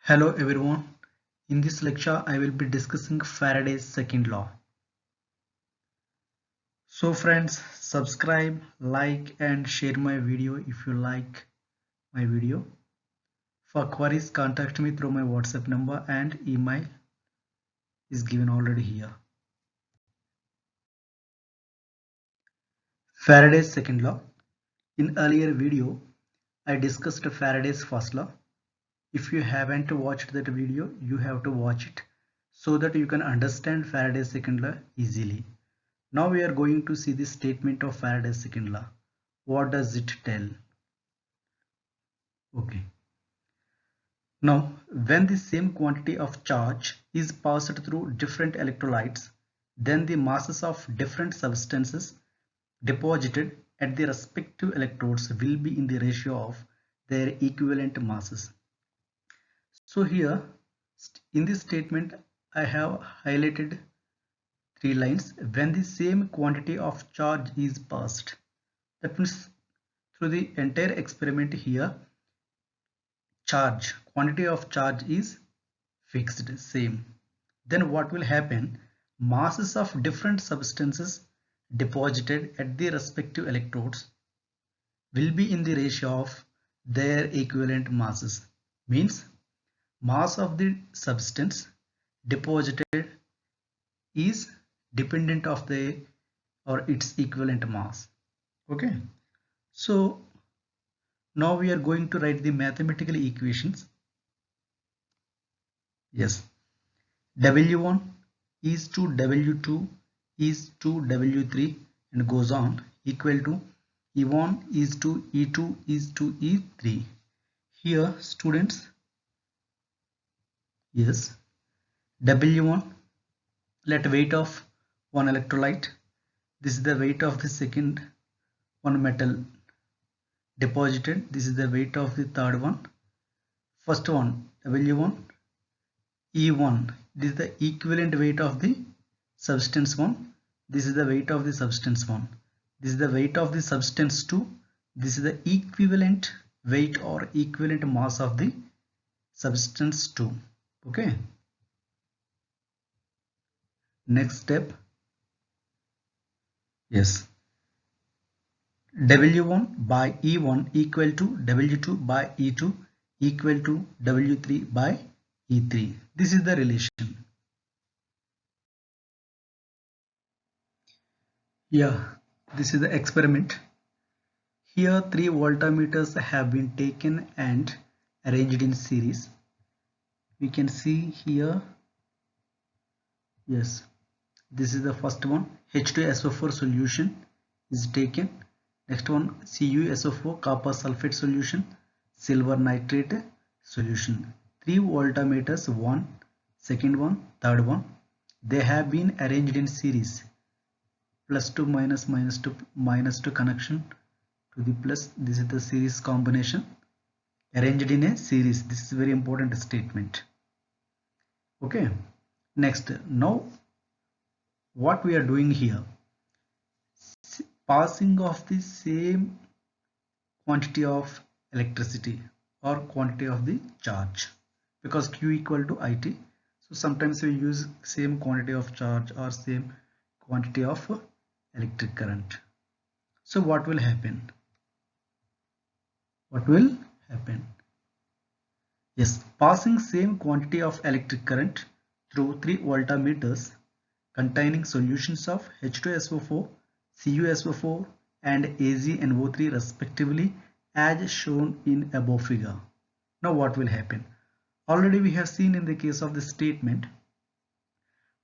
Hello everyone. In this lecture I will be discussing Faraday's second law. So friends, subscribe, like and share my video if you like my video. For queries, contact me through my WhatsApp number and email is given already here. Faraday's second law. In earlier video I discussed Faraday's first law. If you haven't watched that video, you have to watch it so that you can understand Faraday's second law easily. Now we are going to see the statement of Faraday's second law. What does it tell? Okay. Now, when the same quantity of charge is passed through different electrolytes, then the masses of different substances deposited at the respective electrodes will be in the ratio of their equivalent masses. So here, in this statement, I have highlighted three lines. When the same quantity of charge is passed, that means through the entire experiment here, quantity of charge is fixed, same. Then what will happen? Masses of different substances deposited at the respective electrodes will be in the ratio of their equivalent masses. Means mass of the substance deposited is dependent of the or its equivalent mass. Okay. So now we are going to write the mathematical equations. Yes. W1 is to W2 is to W3 and goes on equal to E1 is to E2 is to E3. Here students, yes, W1, let weight of one electrolyte. This is the weight of the second one metal deposited. This is the weight of the third one. First one W1, E1, this is the equivalent weight of the substance 1. This is the weight of the substance 1. This is the weight of the substance 2. This is the equivalent weight or equivalent mass of the substance 2. Okay. Next step. Yes. W1 by E1 equal to W2 by E2 equal to W3 by E3. This is the relation. Yeah, this is the experiment. Here three voltmeters have been taken and arranged in series. We can see here, yes, this is the first one. H2SO4 solution is taken. Next one, CuSO4 copper sulfate solution, silver nitrate solution. Three voltmeters, one, second one, third one. They have been arranged in series. Plus to minus, minus to connection to the plus. This is the series combination arranged in a series. This is a very important statement. Okay. Next, now what we are doing here, passing of the same quantity of electricity or quantity of the charge, because Q equal to IT. So sometimes we use same quantity of charge or same quantity of electric current. So what will happen? What will happen? Yes, passing same quantity of electric current through three voltmeters containing solutions of H2SO4, CuSO4 and AgNO3 respectively as shown in above figure. Now what will happen? Already we have seen in the case of the statement,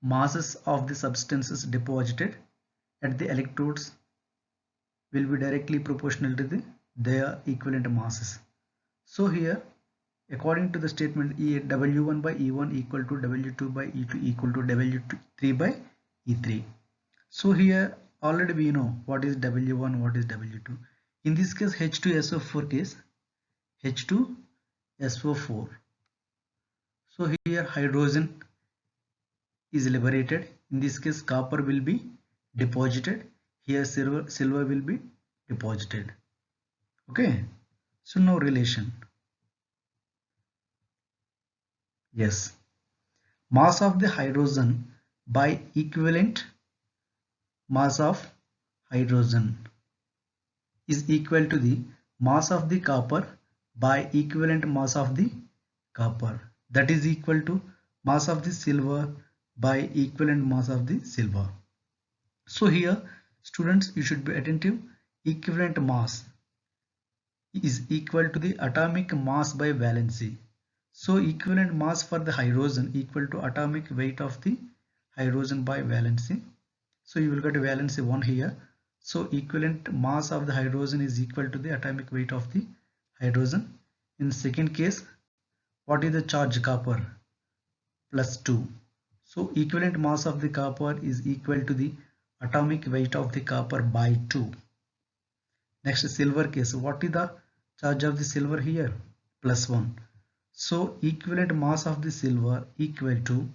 masses of the substances deposited at the electrodes will be directly proportional to their equivalent masses. So here, according to the statement, W1 by E1 equal to W2 by E2 equal to W3 by E3. So here already we know what is W1, what is W2. In this case, H2SO4 case, H2SO4. So here hydrogen is liberated. In this case, copper will be deposited. Here silver will be deposited. Okay. So no relation. Yes. Mass of the hydrogen by equivalent mass of hydrogen is equal to the mass of the copper by equivalent mass of the copper, that is equal to mass of the silver by equivalent mass of the silver. So here students, you should be attentive. Equivalent mass is equal to the atomic mass by valency. So equivalent mass for the hydrogen equal to atomic weight of the hydrogen by valency. So you will get valency 1 here. So equivalent mass of the hydrogen is equal to the atomic weight of the hydrogen. In second case, what is the charge? Copper plus 2. So equivalent mass of the copper is equal to the atomic weight of the copper by 2. Next, silver case, what is the charge of the silver here? Plus 1. So equivalent mass of the silver equal to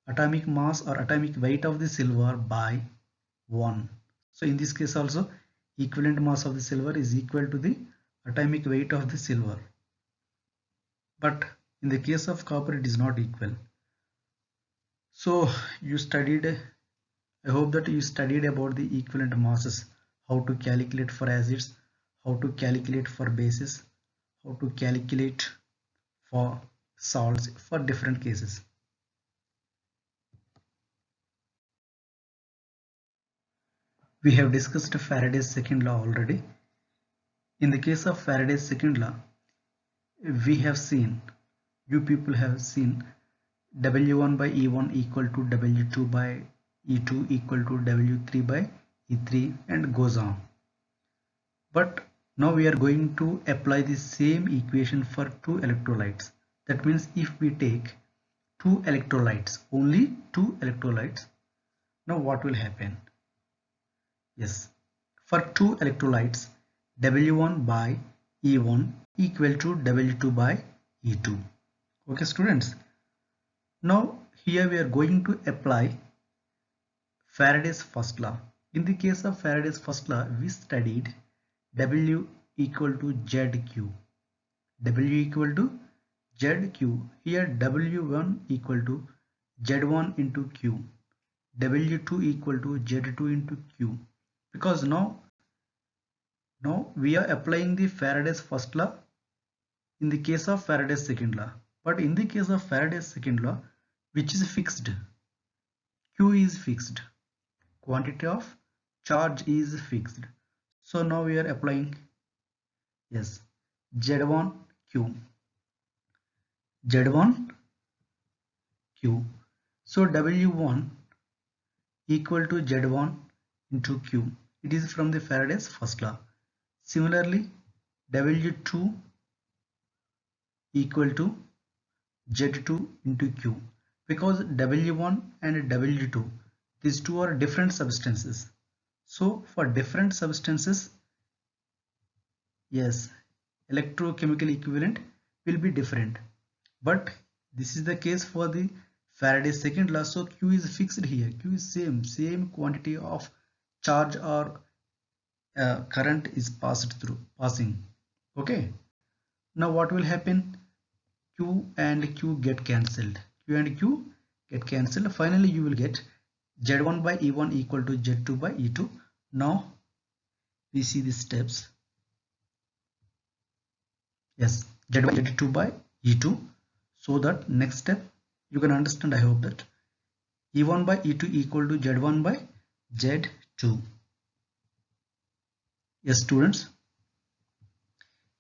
atomic mass or atomic weight of the silver by 1. So in this case also, equivalent mass of the silver is equal to the atomic weight of the silver. But in the case of copper, it is not equal. So you studied, I hope that you studied about the equivalent masses, how to calculate for acids, how to calculate for bases, how to calculate for salts for different cases. We have discussed Faraday's second law already. In the case of Faraday's second law, we have seen, you people have seen W1 by E1 equal to W2 by E2 equal to W3 by E3 and goes on. But now we are going to apply the same equation for two electrolytes. That means if we take two electrolytes, only two electrolytes, now what will happen? Yes, for two electrolytes, W1 by E1 equal to W2 by E2. Okay students, now here we are going to apply Faraday's first law. In the case of Faraday's first law, we studied W equal to ZQ. W equal to ZQ. Here W1 equal to Z1 into Q. W2 equal to Z2 into Q. Because now we are applying the Faraday's first law in the case of Faraday's second law. But in the case of Faraday's second law, which is fixed, Q is fixed, quantity of charge is fixed. So now we are applying, yes, Z1 Q, Z1 Q. So W1 equal to Z1 into Q. It is from the Faraday's first law. Similarly, W2 equal to Z2 into Q, because W1 and W2, these two are different substances. So for different substances, yes, electrochemical equivalent will be different. But this is the case for the Faraday's second law. So Q is fixed here. Q is same quantity of charge or current is passing. Okay. Now what will happen? Q and Q get cancelled. Q and Q get cancelled. Finally, you will get Z1 by E1 equal to Z2 by E2. Now we see the steps. Yes, Z1 by Z2 by E2. So that next step you can understand. I hope that E1 by E2 equal to Z1 by Z2. Yes, students.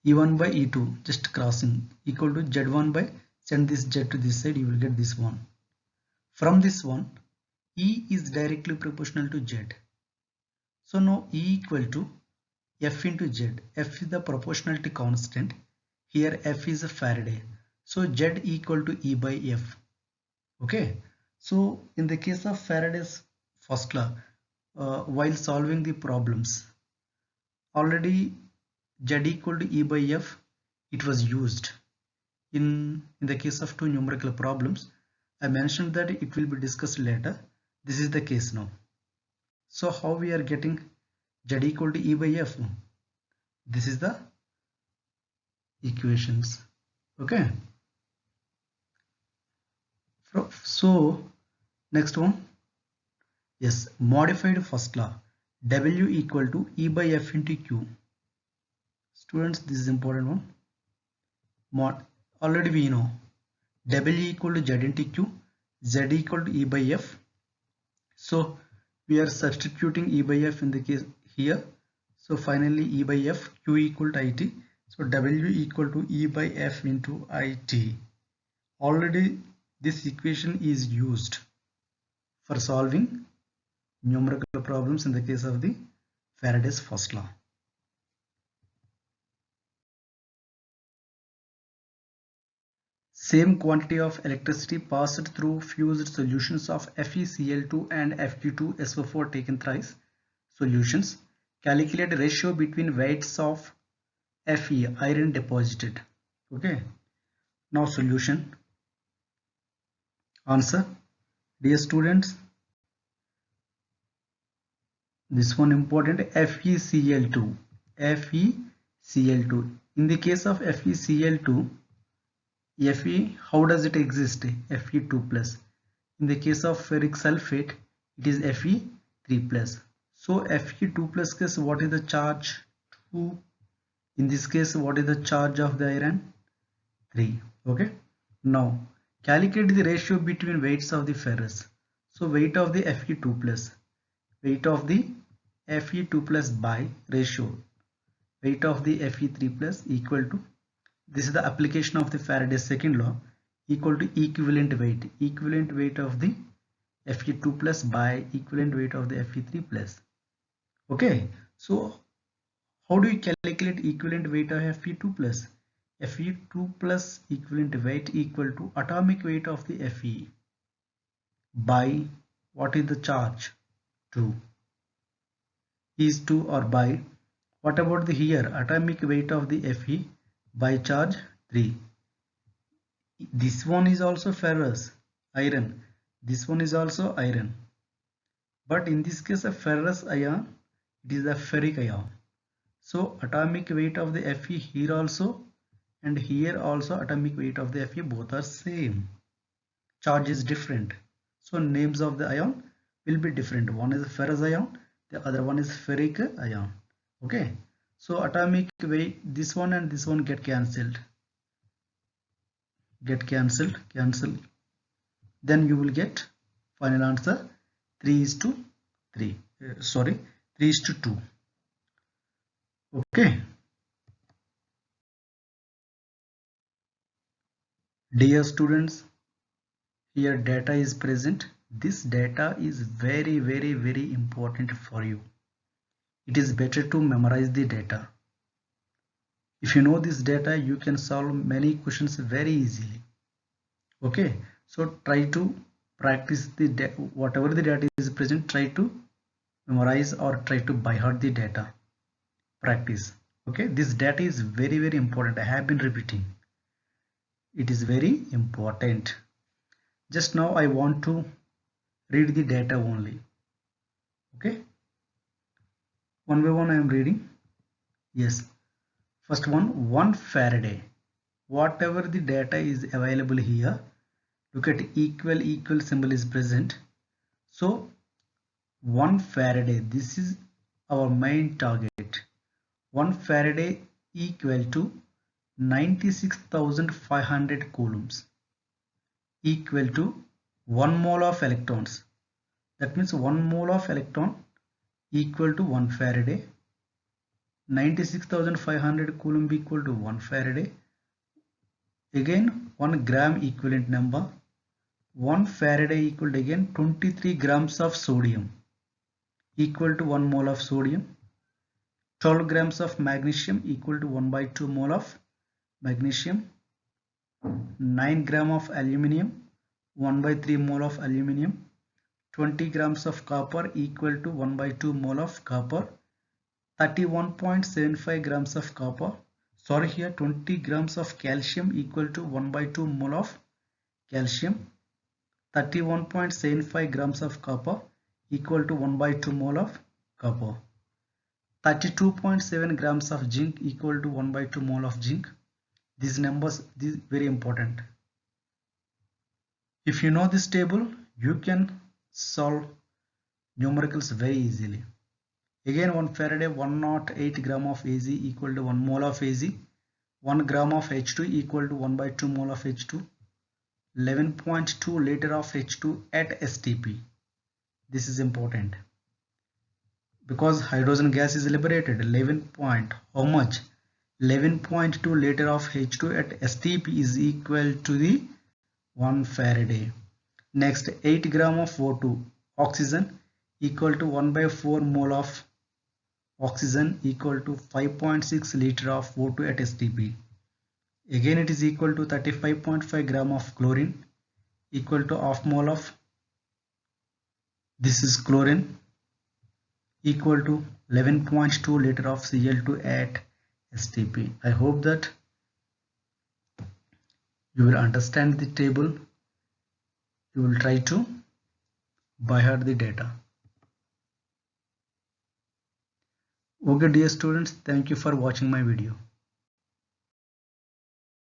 E1 by E2 just crossing equal to Z1 by, send this Z to this side, you will get this one. From this one, E is directly proportional to Z. So now E equal to F into Z. F is the proportionality constant. Here F is a Faraday. So Z equal to E by F. Okay. So in the case of Faraday's first law, while solving the problems, already Z equal to E by F, it was used. In the case of two numerical problems, I mentioned that it will be discussed later. This is the case now. So how we are getting Z equal to E by F? This is the equations. Okay. So next one, yes, modified first law, W equal to E by F into Q. Students, this is important one. Already we know W equal to Z into Q, Z equal to E by F. So we are substituting E by F in the case here. So finally E by F, Q equal to IT. So W equal to E by F into IT. Already this equation is used for solving numerical problems in the case of the Faraday's first law. Same quantity of electricity passed through fused solutions of FeCl2 and Fe2SO4 taken thrice. Solutions. Calculate ratio between weights of Fe, iron deposited. Okay. Now solution. Answer. Dear students, this one important, FeCl2. FeCl2. In the case of FeCl2, Fe, how does it exist? Fe2 plus. In the case of ferric sulfate, it is Fe3 plus. So Fe2 plus case, what is the charge? 2. In this case, what is the charge of the iron? 3. Okay. Now calculate the ratio between weights of the ferrous. So weight of the Fe2 plus, weight of the Fe2 plus by ratio weight of the Fe3 plus equal to, this is the application of the Faraday's second law, equal to equivalent weight of the Fe2 plus by equivalent weight of the Fe3 plus. Okay, so how do you calculate equivalent weight of Fe2 plus? Fe2 plus equivalent weight equal to atomic weight of the Fe by, what is the charge? 2. Is 2 or by, what about the here atomic weight of the Fe by charge 3. This one is also ferrous, iron. This one is also iron. But in this case of ferrous ion, it is a ferric ion. So atomic weight of the Fe here also and here also atomic weight of the Fe both are same. Charge is different. So names of the ion will be different. One is a ferrous ion, the other one is ferric ion. Okay. So atomic weight, this one and this one get cancelled. Cancel. Then you will get final answer 3:3. 3:2. Okay. Dear students, here data is present. This data is very important for you. It is better to memorize the data. If you know this data, you can solve many questions very easily. Okay, so try to practice the whatever the data is present, try to memorize or try to by heart the data. Practice. Okay, this data is very important. I have been repeating. It is very important. Just now I want to read the data only. Okay, one by one I am reading. Yes, first one, 1 Faraday. Whatever the data is available here, look at equal symbol is present. So 1 Faraday, this is our main target. 1 Faraday equal to 96,500 coulombs, equal to 1 mole of electrons. That means 1 mole of electron equal to 1 Faraday. 96,500 coulomb equal to 1 Faraday. Again 1 gram equivalent number. 1 Faraday equal to again 23 grams of sodium, equal to 1 mole of sodium. 12 grams of magnesium equal to 1/2 mole of magnesium. 9 gram of aluminium, 1/3 mole of aluminium. 20 grams of copper equal to 1/2 mole of copper. 31.75 grams of copper. Sorry, here 20 grams of calcium equal to 1/2 mole of calcium. 31.75 grams of copper equal to 1/2 mole of copper. 32.7 grams of zinc equal to 1/2 mole of zinc. These numbers, these very important. If you know this table, you can solve numericals very easily. Again, 1 Faraday, 108 gram of Ag equal to 1 mole of Ag, 1 gram of H2 equal to 1 by 2 mole of H2, 11.2 liter of H2 at STP. This is important because hydrogen gas is liberated. 11 point, how much? 11.2 liter of H2 at STP is equal to the 1 Faraday. Next, 8 gram of O2 oxygen equal to 1 by 4 mole of oxygen equal to 5.6 liter of O2 at STP. Again, it is equal to 35.5 gram of chlorine equal to half mole of, this is chlorine, equal to 11.2 liter of Cl2 at STP. I hope that you will understand the table. You will try to by heart the data. Okay dear students, thank you for watching my video.